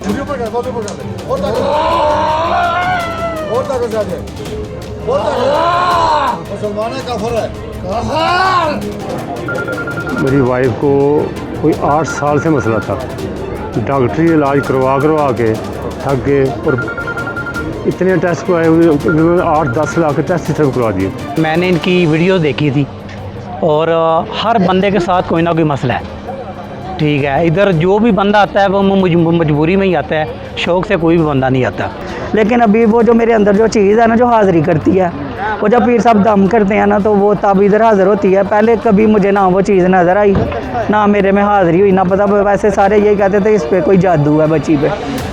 मेरी वाइफ को कोई 8 साल से मसला था, डॉक्टरी इलाज करवा करवा के थक गए और इतने टेस्ट करवाए हुए 8-10 लाख के टेस्ट सिर्फ करवा दिए। मैंने इनकी वीडियो देखी थी और हर बंदे के साथ कोई ना कोई मसला है। ठीक है, इधर जो भी बंदा आता है वो मजबूरी में ही आता है, शौक़ से कोई भी बंदा नहीं आता। लेकिन अभी वो जो मेरे अंदर जो चीज़ है ना, जो हाज़िरी करती है, वो जब पीर साहब दम करते हैं ना, तो वो तब इधर हाज़िर होती है। पहले कभी मुझे ना वो चीज़ नज़र आई, ना मेरे में हाज़िरी हुई, ना पता। वैसे सारे यही कहते थे इस पर कोई जादू है बच्ची पे।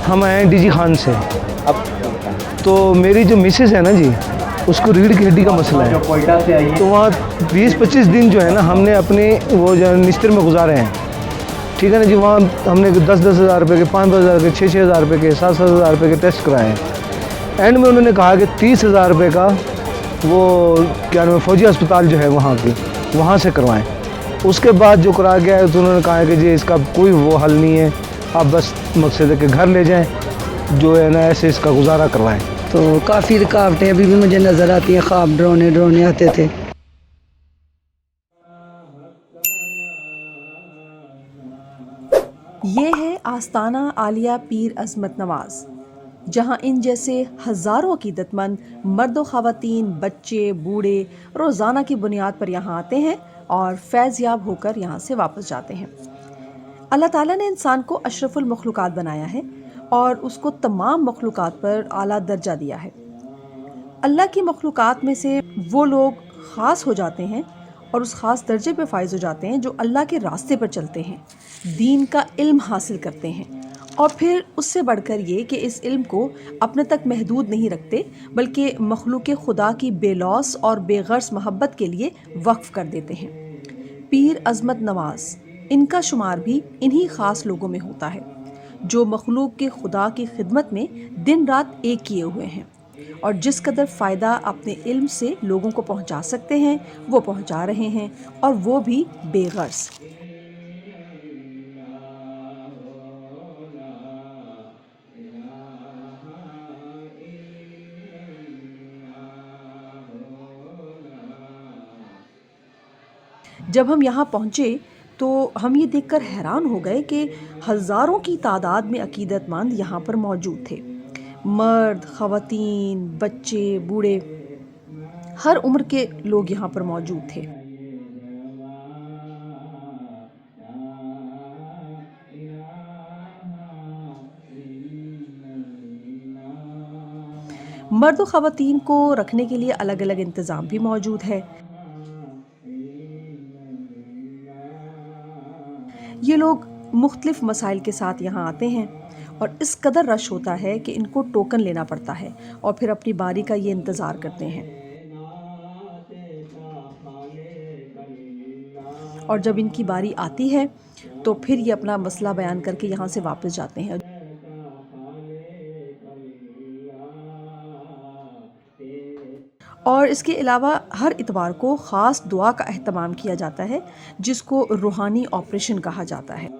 हम आए हैं डीजी खान से। अब तो मेरी जो मिसेस है ना जी, उसको रीढ़ की हड्डी का मसला है, तो वहाँ 20-25 दिन जो है ना हमने अपने वो जो निश्तर में गुजारे हैं। ठीक है ना जी, वहाँ हमने 10-10 हज़ार रुपये के, 5-5 हज़ार के, 6-6 हज़ार रुपये के, 7-7 हज़ार रुपये के टेस्ट कराए हैं। एंड में उन्होंने कहा कि 30 हज़ार रुपये का वो क्या नाम है, फौजी अस्पताल जो है वहाँ की, वहाँ से करवाएं। उसके बाद जो करा गया है तो उन्होंने कहा है कि जी इसका कोई वो हल नहीं है, आप बस मकसद है कि घर ले जाएं, जो है ना ऐसे इसका गुजारा करवाएं। तो काफ़ी रुकावटें अभी भी मुझे नज़र आती हैं, ख्वाब डरोने आते थे। ये है आस्ताना आलिया पीर अज़मत नवाज़, जहाँ इन जैसे हज़ारों अक़ीदतमंद मर्द व ख़वातीन, बच्चे, बूढ़े रोज़ाना की बुनियाद पर यहाँ आते हैं और फैज़याब होकर यहाँ से वापस जाते हैं। अल्लाह ताला ने इंसान को अशरफुल मखलूक़ात बनाया है और उसको तमाम मखलूक़ात पर आला दर्जा दिया है। अल्लाह की मखलूक़ात में से वो लोग ख़ास हो जाते हैं और उस ख़ास दर्जे पे फ़ाइज़ हो जाते हैं जो अल्लाह के रास्ते पर चलते हैं, दीन का इल्म हासिल करते हैं, और फिर उससे बढ़कर ये कि इस इल्म को अपने तक महदूद नहीं रखते, बल्कि मखलूक़ खुदा की बेलौस और बेगर्स मोहब्बत के लिए वक्फ़ कर देते हैं। पीर अज़मत नवाज़, इनका शुमार भी इन्हीं ख़ास लोगों में होता है जो मखलूक़ के खुदा की खिदमत में दिन रात एक किए हुए हैं और जिस कदर फ़ायदा अपने इल्म से लोगों को पहुंचा सकते हैं वो पहुंचा रहे हैं, और वो भी बेगर्स। जब हम यहाँ पहुँचे तो हम ये देखकर हैरान हो गए कि हज़ारों की तादाद में अक़ीदतमंद यहाँ पर मौजूद थे। मर्द, ख़वातीन, बच्चे, बूढ़े, हर उम्र के लोग यहाँ पर मौजूद थे। मर्द व ख़वातीन को रखने के लिए अलग अलग इंतज़ाम भी मौजूद है। ये लोग मुख्तलिफ़ मसाइल के साथ यहाँ आते हैं और इस कदर रश होता है कि इनको टोकन लेना पड़ता है और फिर अपनी बारी का ये इंतज़ार करते हैं। और जब इनकी बारी आती है तो फिर ये अपना मसला बयान करके यहाँ से वापस जाते हैं। और इसके अलावा हर इतवार को ख़ास दुआ का एहतमाम किया जाता है, जिसको रूहानी ऑपरेशन कहा जाता है।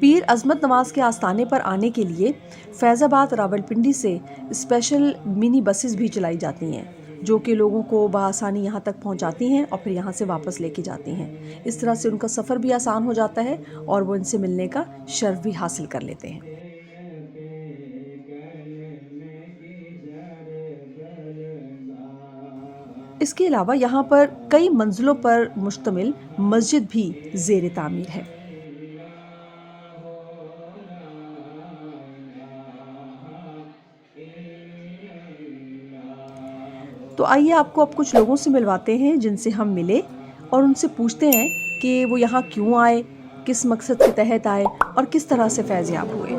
पीर अज़मत नवाज़ के आस्थाने पर आने के लिए फैज़ाबाद रावलपिंडी से स्पेशल मिनी बसेस भी चलाई जाती हैं, जो कि लोगों को बआसानी यहाँ तक पहुँचाती हैं और फिर यहाँ से वापस लेके जाती हैं। इस तरह से उनका सफ़र भी आसान हो जाता है और वो इनसे मिलने का शर्फ भी हासिल कर लेते हैं। इसके अलावा यहाँ पर कई मंजिलों पर मुश्तमिल मस्जिद भी ज़ेर तामीर है। तो आइए आपको अब कुछ लोगों से मिलवाते हैं जिनसे हम मिले और उनसे पूछते हैं कि वो यहाँ क्यों आए, किस मकसद के तहत आए और किस तरह से फैज़याब हुए।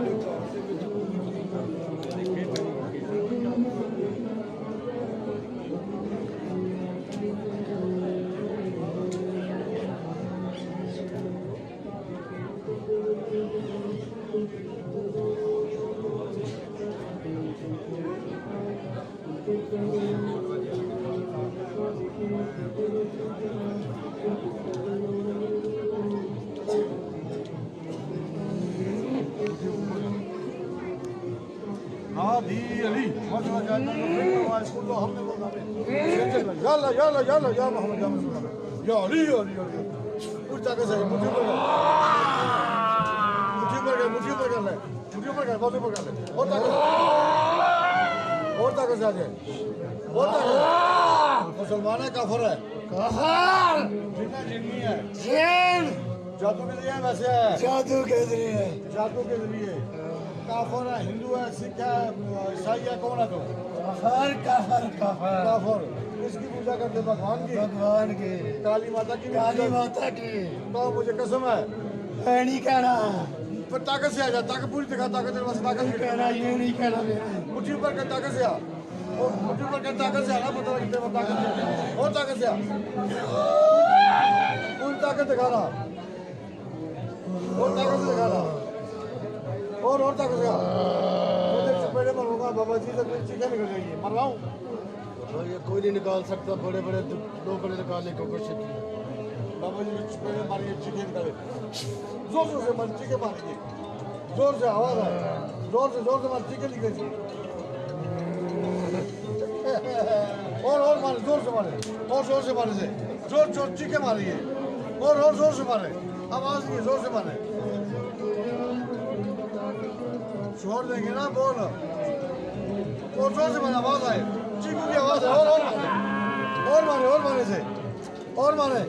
Yalla yalla yalla ya Muhammed ya Resulullah. Ya Ali ya Ali. Uç takı say, muti पर कर ले, बाजू पर कर ले, और ताकत से आ जाए, और ताकत, मुसलमान है काफर है, काफर, जिन्ना जिन्नी है, जिन, जादू के जरिए वैसे है, जादू के जरिए, काफर है, हिंदू है, सिख है, ईसाई है, कौन है तो? काफर, इसकी पूजा करते भगवान की, काली माता की, तो मुझे कसम है, नहीं कहना, पर ताकत से आ जा, ताकत पूरी दिखा, ताकत तेरे पास ताकत कहना, ये नहीं कहना मेरा, मुट्ठी पर कर ताकत से आ, और मुट्ठी पर कर ताकत से आ ना, पता लगता है ताकत से, और ताकत से आ, पूरी ताकत दिखाना, और ताकत से दिखाना, और ताकत से आ, मुझे चपेड़े मारूंगा, बाबा जी तक मेरी चीखें निकल जाएगी, मर रहा हूँ, ये कोई नहीं निकाल सकता, बड़े लोग निकालने को कोशिश की, बाबा जी चपेड़े मारिए, चीखें निकाले, जोर से मार चीखें मारेंगे, जोर से आवाज आए, जोर से मार चीखें निकलेगी, और मारे, जोर से मारे, और जोर से मारे से, जोर चीखें मारिए, और जोर से मारे, आवाज नहीं, जोर से मारे, छोड़ देंगे ना बोल, और जोर से मारे, आवाज आए, चीखों की आवाज है, और मारे से, और मारे,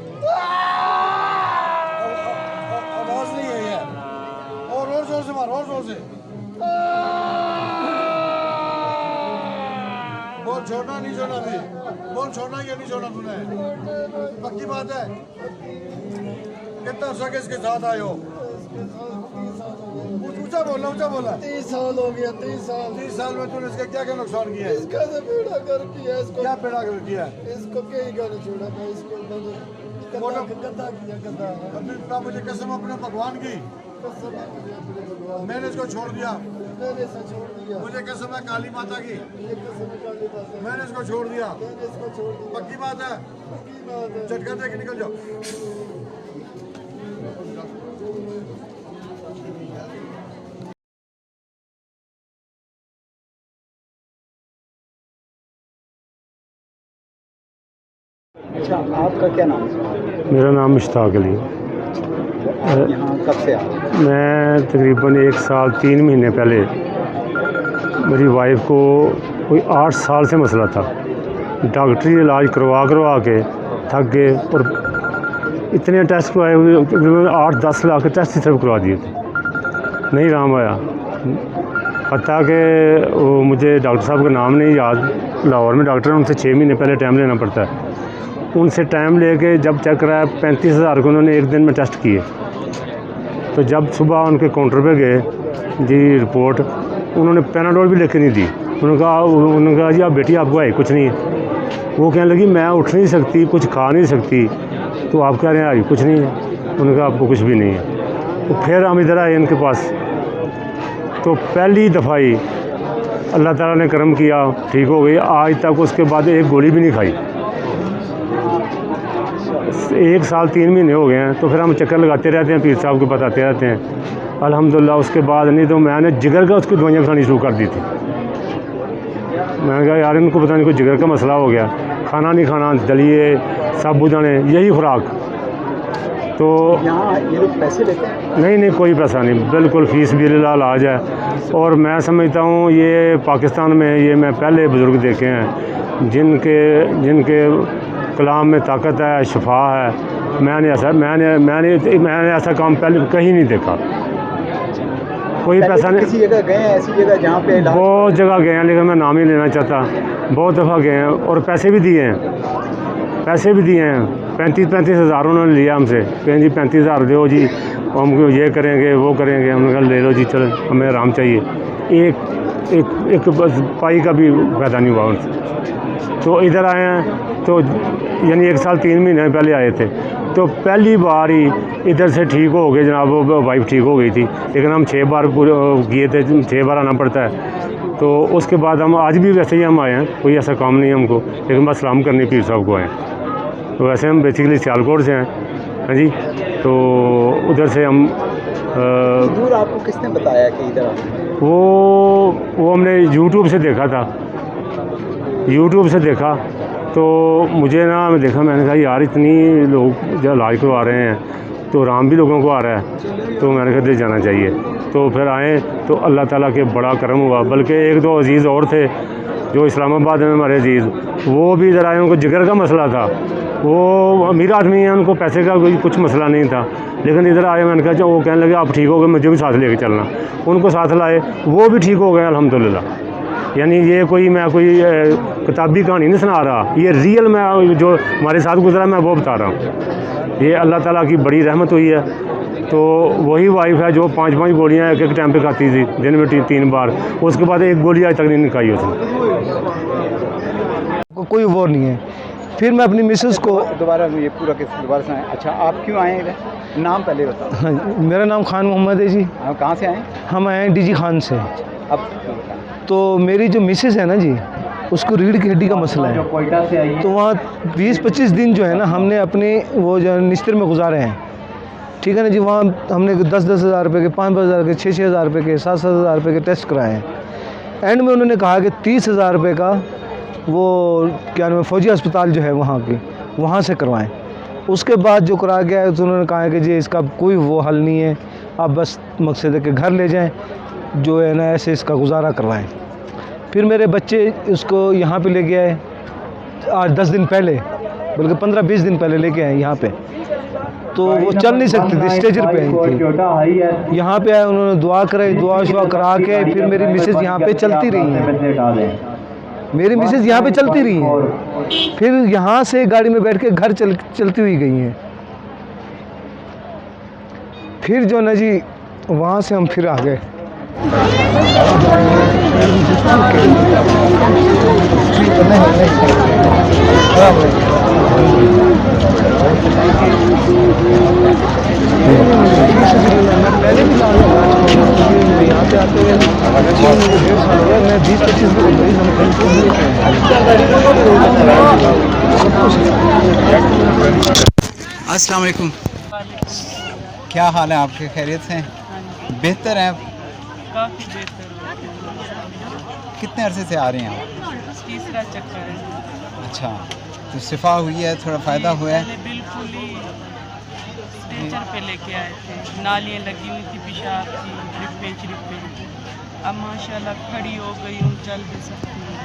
आवाज नहीं है ये, और जोर से मार, और जोर से, बोल छोड़ना नहीं छोड़ना भी, बोल छोड़ना या नहीं छोड़ना तूने, पक्की बात है, कितना शक इसके साथ आए हो, ऊंचा बोला, 30 साल हो गया, 30 साल में तूने इसका क्या नुकसान किया है? इसका तो बेड़ा कर किया, इसको क्या बेड़ा कर किया? इसको कहीं का नहीं छोड़ा, मैं इसको गद्दा किया, अभी मुझे कसम अपने भगवान की, मैंने इसको छोड़ दिया, मुझे कसम है काली माता की, मैंने इसको छोड़ दिया, पक्की बात है, झटका दे के निकल जाओ। अच्छा, आपका क्या नाम है? मेरा नाम मुश्ताक अली है। आप यहाँ कब से आए? मैं तकरीबन 1 साल 3 महीने पहले मेरी वाइफ को कोई 8 साल से मसला था, डॉक्टरी इलाज करवा के थक गए और इतने टेस्ट करवाए हुए, 8-10 लाख के टेस्ट सिर्फ करवा दिए थे, नहीं आराम आया। पता कि वो मुझे डॉक्टर साहब का नाम नहीं याद, लाहौर में डॉक्टर है, उनसे 6 महीने पहले टाइम लेना पड़ता है। उनसे टाइम लेके जब चेक कराया 35,000 को उन्होंने 1 दिन में टेस्ट किए। तो जब सुबह उनके काउंटर पे गए जी रिपोर्ट, उन्होंने पैनाडोल भी लेके नहीं दी। उन्होंने कहा जी आप बेटी आपको है कुछ नहीं है। वो कहने लगी मैं उठ नहीं सकती, कुछ खा नहीं सकती, तो आप कह रहे हैं कुछ नहीं है। उन्होंने कहा आपको कुछ भी नहीं है। तो फिर हम इधर आए इनके पास, तो पहली दफ़ा ही अल्लाह ताला ने करम किया, ठीक हो गई। आज तक उसके बाद एक गोली भी नहीं खाई। 1 साल 3 महीने हो गए हैं। तो फिर हम चक्कर लगाते रहते हैं, पीर साहब को बताते रहते हैं। अल्हम्दुलिल्लाह उसके बाद नहीं तो मैंने जिगर का उसकी दवाइयाँ खानी शुरू कर दी थी। मैंने कहा यार इनको पता नहीं कोई जिगर का मसला हो गया, खाना नहीं खाना, दलिए साबुदाने यही खुराक। तो यहाँ ये लोग पैसे लेते हैं? नहीं कोई पैसा नहीं, बिल्कुल फ़ीस भी इलाज है। और मैं समझता हूँ ये पाकिस्तान में ये मैं पहले बुज़ुर्ग देखे हैं जिनके कलाम में ताकत है, शिफा है। मैंने ऐसा काम पहले कहीं नहीं देखा। कोई पैसा नहीं। किसी जगह गए हैं ऐसी जगह जहाँ पे बहुत जगह गए हैं, लेकिन मैं नाम ही लेना चाहता। बहुत दफ़ा गए हैं और पैसे भी दिए हैं। 35 हज़ार उन्होंने लिया हमसे, कहें जी 35,000 दो जी, हम ये करेंगे वो करेंगे। हमने कहा ले लो जी, चलो हमें आराम चाहिए। एक बस पाई का भी फ़ायदा नहीं हुआ उनसे। तो इधर आए हैं, तो यानी 1 साल 3 महीने पहले आए थे। तो पहली बार ही इधर से ठीक हो गए जनाब, वो वाइफ ठीक हो गई थी। लेकिन हम 6 बार किए थे, 6 बार आना पड़ता है। तो उसके बाद हम आज भी वैसे ही हम आए हैं, कोई ऐसा काम नहीं है हमको, लेकिन बस सलाम करने पीर साहब को आए हैं। वैसे हम बेसिकली सियालकोट से हैं। हाँ जी, तो उधर से हम दूर आपको किसने बताया कि इधर आओ? वो हमने यूट्यूब से देखा था, यूट्यूब से देखा तो मुझे ना, मैं देखा, मैंने कहा यार इतनी लोग जो इलाज करवा रहे हैं तो आराम भी लोगों को आ रहा है, तो मैंने कहा दे जाना चाहिए। तो फिर आए तो अल्लाह ताला के बड़ा करम हुआ। बल्कि एक दो अजीज़ और थे जो इस्लामाबाद में हमारे अजीज़, वो भी इधर आए, उनको जिगर का मसला था, वो अमीर आदमी हैं, उनको पैसे का कोई कुछ मसला नहीं था, लेकिन इधर आए, मैंने कहा वो कहने लगे आप ठीक हो गए, मुझे भी साथ लेके चलना। उनको साथ लाए, वो भी ठीक हो गए अल्हम्दुलिल्लाह। यानी ये कोई मैं कोई किताबी कहानी नहीं सुना रहा, ये रियल मैं जो हमारे साथ गुजरा मैं वो बता रहा हूँ। ये अल्लाह ताला की बड़ी रहमत हुई है। तो वही वाइफ है जो 5-5 गोलियाँ एक टाइम पे खाती थी, दिन में 3 बार, उसके बाद एक गोली आज तक नहीं खाई उसने। कोई वो नहीं है। फिर मैं अपनी मिसेस को दोबारा ये पूरा किस दोबारा सुनाएं। अच्छा, आप क्यों आए इधर? नाम पहले बताओ। हाँ, मेरा नाम खान मोहम्मद है जी। आप कहाँ से आए? हम आए हैं डीजी खान से। अब तो मेरी जो मिसेस है ना जी, उसको रीढ़ की हड्डी का मसला है, कोयटा से आई तो वहाँ 20-25 दिन जो है ना हमने अपने वो जो निस्तर में गुजारे हैं। ठीक है ना जी, वहाँ हमने 10-10 हज़ार रुपये के, 5-5 हज़ार के, 6-6 हज़ार रुपये के, 7-7 हज़ार रुपये के टेस्ट कराए हैं। एंड में उन्होंने कहा कि 30 हज़ार रुपये का वो क्या नाम है फौजी अस्पताल जो है वहाँ की, वहाँ से करवाएं। उसके बाद जो करा गया है तो उन्होंने कहा कि जी इसका कोई वो हल नहीं है, आप बस मकसद है कि घर ले जाएं, जो है ना ऐसे इसका गुजारा करवाएं। फिर मेरे बच्चे उसको यहाँ पे लेके आए आज 10 दिन पहले, बल्कि 15-20 दिन पहले लेके आए यहाँ पे। तो वो चल नहीं सकती थी, स्टेजर पे आई थी। यहाँ पे आए, उन्होंने दुआ कराई, दुआ शुआ करा के फिर मेरी मिसेज यहाँ पे चलती रही हैं। मेरी मिसेज यहाँ पे चलती रही हैं, फिर यहाँ से गाड़ी में बैठ के घर चलती हुई गई हैं। फिर जो ना जी वहाँ से हम फिर आ गए। पहले भी यहाँ पे आते हुए 1.5 साल हो गया, मैं 20-25 अस्सलाम वालेकुम। क्या हाल है आपके? खैरियत से? बेहतर है? काफ़ी बेहतर हो। कितने अरसे से आ रहे हैं आप? तीसरा चक्कर है। अच्छा, तो शिफा हुई है, थोड़ा फ़ायदा हुआ है? पहले बिल्कुल ही स्ट्रेचर पे लेके आए थे, नालियाँ लगी हुई थी, पेशाब की, ड्रिपें। अब माशाल्लाह खड़ी हो गई हूँ, चल भी सकती हूँ।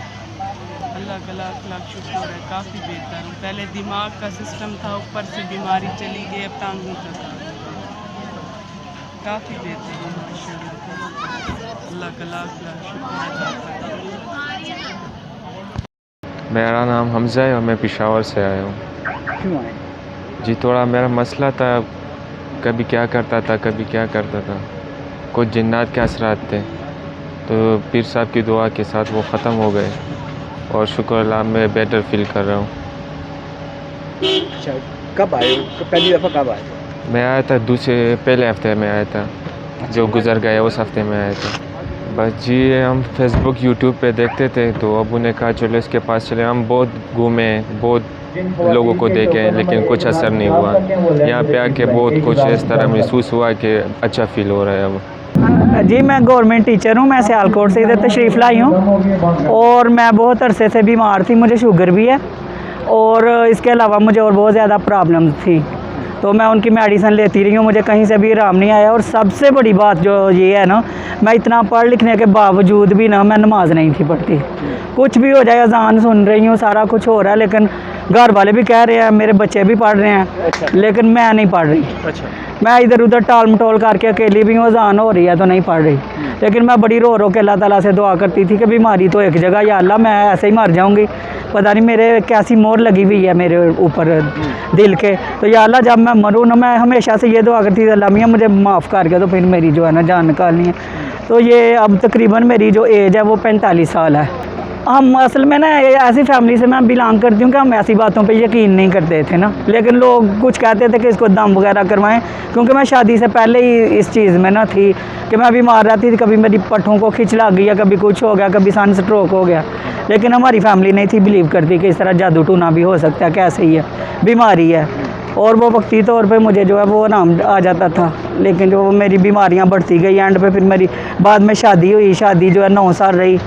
अल्लाह का लाख लाख शुक्र है, काफ़ी बेहतर हूँ। पहले दिमाग का सिस्टम था, ऊपर से बीमारी चली गई, अब टांगों तक काफ़ी बेहतर हूँ माशाल्लाह। अल्लाह का लाख लाख शुक्र है। मेरा नाम हमज़ा है और मैं पेशावर से आया हूँ। क्यों आए? जी थोड़ा मेरा मसला था, कभी क्या करता था, कभी क्या करता था, कुछ जिन्नात के असरात थे, तो पीर साहब की दुआ के साथ वो ख़त्म हो गए और शुक्र अल्लाह मैं बेटर फील कर रहा हूँ। अच्छा, कब आए? पहली दफ़ा कब आए? मैं आया था पहले हफ्ते में आया था, जो गुज़र गया उस हफ्ते में आया था। बस जी हम फेसबुक यूट्यूब पे देखते थे, तो अबू ने कहा चलो इसके पास चले। हम बहुत घूमे, बहुत लोगों को देखे, लेकिन कुछ असर नहीं हुआ। यहाँ पे आके बहुत कुछ इस तरह महसूस हुआ कि अच्छा फ़ील हो रहा है अब। जी मैं गवर्नमेंट टीचर हूँ, मैं सियालकोट से इधर तशरीफ़ लाई हूँ और मैं बहुत अरसे से बीमार थी, मुझे शुगर भी है और इसके अलावा मुझे और बहुत ज़्यादा प्रॉब्लम थी, तो मैं उनकी मेडिसिन लेती रही हूँ, मुझे कहीं से भी आराम नहीं आया। और सबसे बड़ी बात जो ये है ना, मैं इतना पढ़ लिखने के बावजूद भी ना मैं नमाज नहीं थी पढ़ती। कुछ भी हो जाए, अजान सुन रही हूँ, सारा कुछ हो रहा है, लेकिन घर वाले भी कह रहे हैं, मेरे बच्चे भी पढ़ रहे हैं, लेकिन मैं नहीं पढ़ रही। मैं इधर उधर टाल मटोल करके अकेली भी हूँ, अजान हो रही है तो नहीं पढ़ रही। लेकिन मैं बड़ी रो के अल्लाह ताला से दुआ करती थी कि बीमारी तो एक जगह, या अल्लाह मैं ऐसे ही मर जाऊँगी, पता नहीं मेरे कैसी मोहर लगी हुई है मेरे ऊपर दिल के, तो या अल्लाह जब मैं मरूँ ना, मैं हमेशा से ये दुआ करती थी अल्लाह मियाँ मुझे माफ़ करके तो फिर मेरी जो है ना जान निकालनी है। तो ये अब तकरीबन मेरी जो एज है वो 45 साल है। हम असल में ना ऐसी फैमिली से मैं बिलोंग करती हूँ कि हम ऐसी बातों पे यकीन नहीं करते थे ना, लेकिन लोग कुछ कहते थे कि इसको दम वगैरह करवाएं, क्योंकि मैं शादी से पहले ही इस चीज़ में ना थी कि मैं बीमार रहती थी, कभी मेरी पट्ठों को खिंच लग गई या कभी कुछ हो गया, कभी सन स्ट्रोक हो गया। लेकिन हमारी फैमिली नहीं थी बिलीव करती कि इस तरह जादू टूना भी हो सकता है, कैसे ही है, बीमारी है। और वो वक्ती तौर पे मुझे जो है वो आराम आ जाता था, लेकिन जो मेरी बीमारियां बढ़ती गई एंड पे फिर मेरी बाद में शादी हुई, शादी जो है 9 साल रही,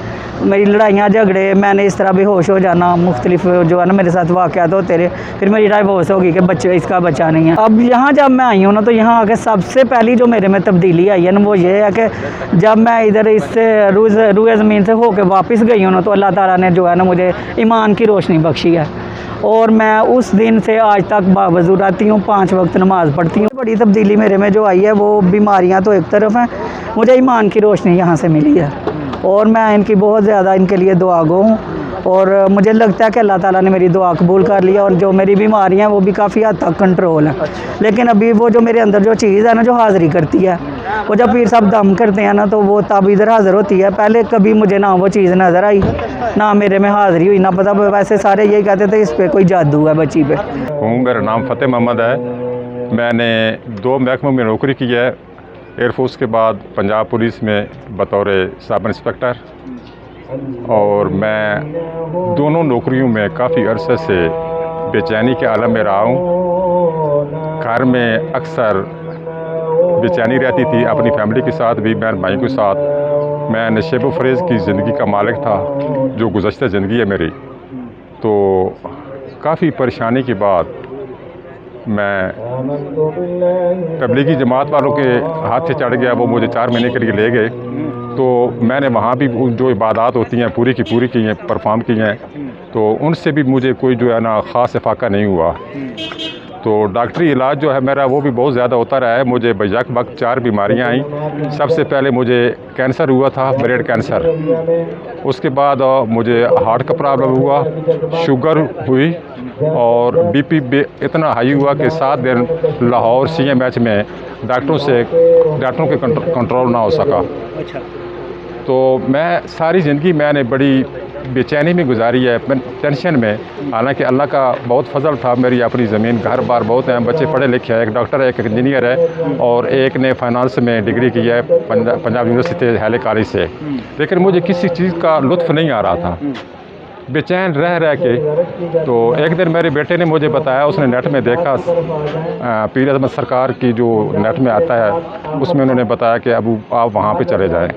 मेरी लड़ाइयाँ झगड़े, मैंने इस तरह बेहोश हो जाना, मुख्तलिफ जो है ना मेरे साथ वाक़यात होते रहे। फिर मेरी डाइवोर्स होगी कि बच्चे इसका बच्चा नहीं है। अब यहाँ जब मैं आई हूँ ना, तो यहाँ आके सबसे पहली जो मेरे में तब्दीली आई है ना वो ये है कि जब मैं इधर इससे रूए ज़मीन से होकर वापस गई हूँ ना, तो अल्लाह ताला ने जो है ना मुझे ईमान की रोशनी बख्शी है। और मैं उस दिन से आज तक बावजू रहती हूँ, 5 वक्त नमाज़ पढ़ती हूँ। बड़ी तब्दीली मेरे में जो आई है वो बीमारियाँ तो एक तरफ हैं, मुझे ईमान की रोशनी यहाँ से मिली है और मैं इनकी बहुत ज़्यादा इनके लिए दुआ गो हूँ। और मुझे लगता है कि अल्लाह ताला ने मेरी दुआ कबूल कर लिया और जो मेरी बीमारियाँ हैं वो भी काफ़ी हद तक कंट्रोल है। लेकिन अभी वो जो मेरे अंदर जो चीज़ है ना जो हाज़िरी करती है, वो जब पीर साहब दम करते हैं ना तो वो तब इधर हाज़िर होती है। पहले कभी मुझे ना वो चीज़ नज़र आई, ना मेरे में हाज़िरी हुई, ना पता। वैसे सारे यही कहते थे इस पर कोई जादू है बच्ची पे। मेरा नाम फ़तेह मोहम्मद है। मैंने 2 महकमों में नौकरी की है। एयरफोर्स के बाद पंजाब पुलिस में बतौर सब इंस्पेक्टर, और मैं दोनों नौकरियों में काफ़ी अरसे से बेचैनी के आलम में रहा हूँ। घर में अक्सर बेचैनी रहती थी, अपनी फैमिली के साथ भी, बहन भाई के साथ। मैं नशेब व फरेज़ की ज़िंदगी का मालिक था जो गुज़श्ता ज़िंदगी है मेरी। तो काफ़ी परेशानी के बाद मैं तबलीगी जमात वालों के हाथ से चढ़ गया। वो मुझे 4 महीने के लिए ले गए, तो मैंने वहाँ भी जो इबादत होती हैं पूरी की हैं, परफॉर्म की हैं। तो उनसे भी मुझे कोई जो है ना ख़ास इफ़ाक़ा नहीं हुआ। तो डॉक्टरी इलाज जो है मेरा वो भी बहुत ज़्यादा होता रहा है। मुझे बैक वक्त 4 बीमारियाँ आईं। सबसे पहले मुझे कैंसर हुआ था, ब्रेड कैंसर। उसके बाद मुझे हार्ट का प्रॉब्लम हुआ, शुगर हुई और बीपी इतना हाई हुआ कि 7 दिन लाहौर CMH में डॉक्टरों के कंट्रोल ना हो सका। तो मैं सारी ज़िंदगी मैंने बड़ी बेचैनी में गुजारी है, टेंशन में। हालांकि अल्लाह का बहुत फजल था, मेरी अपनी ज़मीन घर बार बहुत हैं, बच्चे पढ़े लिखे हैं, एक डॉक्टर है, एक इंजीनियर है और एक ने फाइनेंस में डिग्री की है पंजाब यूनिवर्सिटी हैले कॉलेज से। लेकिन मुझे किसी चीज़ का लुत्फ़ नहीं आ रहा था, बेचैन रह के। तो एक दिन मेरे बेटे ने मुझे बताया, उसने नेट में देखा, पीर अज़मत सरकार की जो नेट में आता है उसमें उन्होंने बताया कि अबू आप वहाँ पे चले जाएं।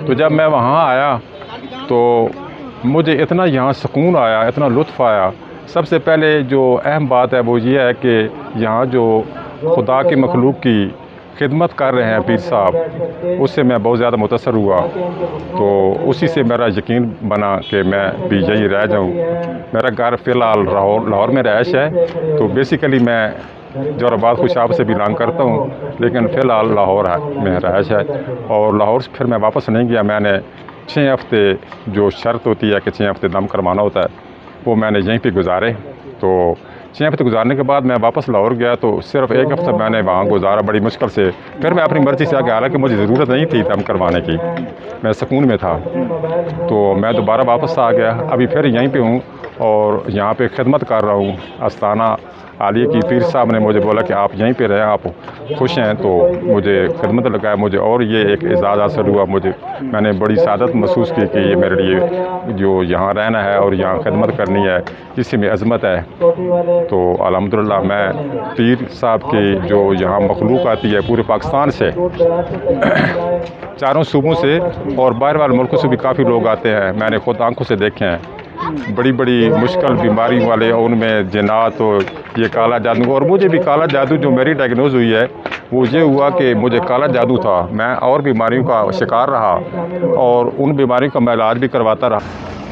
तो जब मैं वहाँ आया तो मुझे इतना यहाँ सुकून आया, इतना लुत्फ़ आया। सबसे पहले जो अहम बात है वो ये है कि यहाँ जो खुदा की मखलूक की खिदमत कर रहे हैं पीर साहब, उससे मैं बहुत ज़्यादा मुतासर हुआ। तो उसी से मेरा यकीन बना कि मैं भी यहीं रह जाऊं। मेरा घर फ़िलहाल लाहौर में रहायश है। तो बेसिकली मैं जोराबाद खुशाब से बिलोंग करता हूं, लेकिन फ़िलहाल लाहौर में रहायश है। और लाहौर से फिर मैं वापस नहीं गया। मैंने 6 हफ़्ते जो शर्त होती है कि 6 हफ़्ते दम करवाना होता है, वो मैंने यहीं पे गुजारे। तो 6 हफ़्ते गुजारने के बाद मैं वापस लाहौर गया, तो सिर्फ 1 हफ़्ता मैंने वहाँ गुजारा बड़ी मुश्किल से। फिर मैं अपनी मर्ज़ी से आगे, हालांकि मुझे ज़रूरत नहीं थी दम करवाने की, मैं सुकून में था। तो मैं दोबारा वापस आ गया। अभी फिर यहीं पे हूँ और यहाँ पे खिदमत कर रहा हूँ। आस्ताना आलिया की पीर साहब ने मुझे बोला कि आप यहीं पे रहें, आप खुश हैं, तो मुझे खिदमत लगाया। मुझे और ये एक एजाज़ हासिल हुआ। मैंने बड़ी सादत महसूस की कि ये मेरे लिए जो यहाँ रहना है और यहाँ खिदमत करनी है, इसमें अज़मत है। तो अल्हम्दुलिल्लाह मैं पीर साहब की जो यहाँ मखलूक आती है पूरे पाकिस्तान से, 4 सूबों से और बाहर वाले मुल्कों से भी काफ़ी लोग आते हैं। मैंने ख़ुद आंखों से देखे हैं। बड़ी बड़ी मुश्किल बीमारी वाले, उनमें जिन्नात और ये काला जादू। और मुझे भी काला जादू जो मेरी डायग्नोज हुई है वो ये हुआ कि मुझे काला जादू था। मैं और बीमारियों का शिकार रहा और उन बीमारियों का मैं इलाज भी करवाता रहा।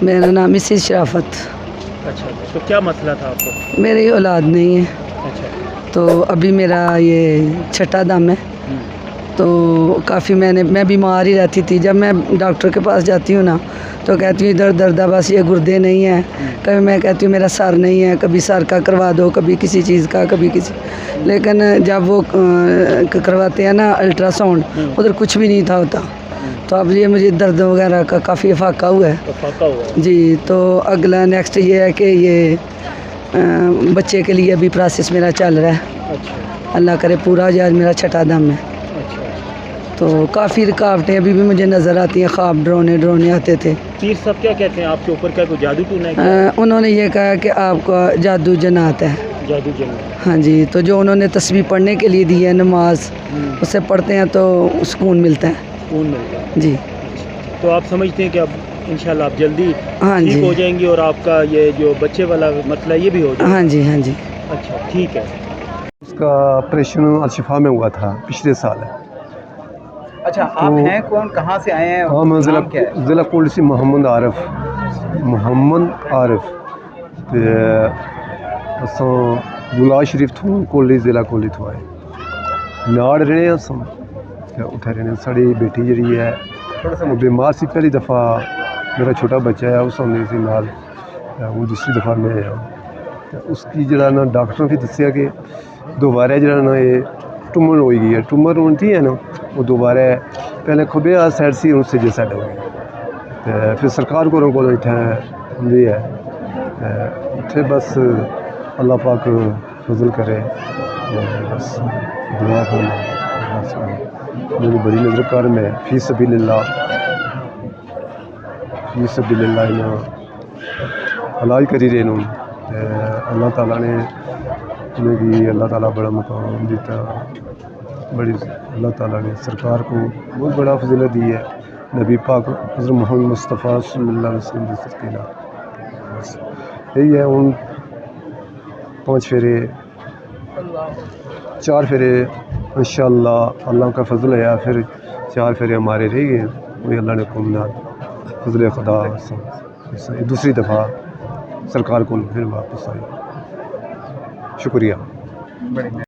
मेरा नाम मिसेस शराफत। अच्छा, तो क्या मसला था आपको? मेरी औलाद नहीं है। अच्छा। तो अभी मेरा ये 6ठा दम है। तो काफ़ी मैं बीमार ही रहती थी। जब मैं डॉक्टर के पास जाती हूँ ना तो कहती हूँ इधर दर्द है, बस ये गुर्दे नहीं हैं। कभी मैं कहती हूँ मेरा सर नहीं है, कभी सर का करवा दो, कभी किसी चीज़ का, कभी किसी। लेकिन जब वो करवाते हैं ना अल्ट्रासाउंड, उधर कुछ भी नहीं था होता। तो अब ये मुझे दर्द वगैरह का काफ़ी फाका हुआ है तो फाका हुआ है। जी। तो अगला नेक्स्ट ये है कि ये बच्चे के लिए अभी प्रोसेस मेरा चल रहा है। अच्छा अल्लाह करे पूरा हो जाए, आज मेरा छठा दम है। अच्छा। तो काफ़ी रुकावटें अभी भी मुझे नज़र आती हैं, ख्वाब डरोने आते थे। पीर साहब क्या कहते हैं आपके ऊपर, क्या कोई जादू टूना है क्या? उन्होंने ये कहा कि आपका जादू जन्नत है। जादू जन्नत। हाँ जी। तो जो उन्होंने तस्बीह पढ़ने के लिए दी है, नमाज, उससे पढ़ते हैं तो सुकून मिलता है। सुकून मिलता है जी। तो आप समझते हैं कि अब इंशाल्लाह आप जल्दी हाँ ठीक जी। हो जाएंगी और आपका ये जो बच्चे वाला मसला ये भी हो जाएगा? हाँ जी, हाँ जी। अच्छा ठीक है। उसका ऑपरेशन अलशिफा में हुआ था पिछले साल। अच्छा आप हैं कौन, कहाँ से आए हैं? हम नाम क्या है? ज़िला पुलिस मोहम्मद आरिफ ते असां गुलाब शरीफ थों कोली ज़िला कोली तो आए नाड़ रहने असां ते उत्थे रहने। साड़ी बेटी जी है वो बीमार सी, पहली दफ़ा मेरा छोटा बच्चा है उस आने से नाल, वो दूसरी दफ़ा मैं आया। तो उसकी जरा ना डॉक्टर भी दसिया कि दोबारा जरा ना ये टूमर हो गई है। टूमर होती है ना वो दोबारा पहले खुबे साइड सी हूँ सजे साइड हो गई। तो फिर सरकार को इतने होंगी है इतने बस अल्लाह पाक फजल करे, बस दुआ करना। बस मेरी बड़ी नज़र कर में फी सबीलिल्लाह इन इलाज करी रहे हूँ। अल्लाह ताला ने उन्हें अल्लाह ताला बड़ा मुकाम दिता, बड़ी अल्लाह ताला ने सरकार को बहुत बड़ा फजीलत दी है। नबी पाक हज़रत मोहम्मद मुस्तफ़ा सल्लल्लाहु अलैहि वसल्लम की सदक़े बस यही है। उन 5 फेरे 4 फेरे इंशाअल्लाह अल्लाह का फजल है, फिर 4 फेरे हमारे रह गए। वही अल्लाह ने हुक्म फजल खुदा दूसरी दफ़ा सरकार को फिर वापस आई। शुक्रिया।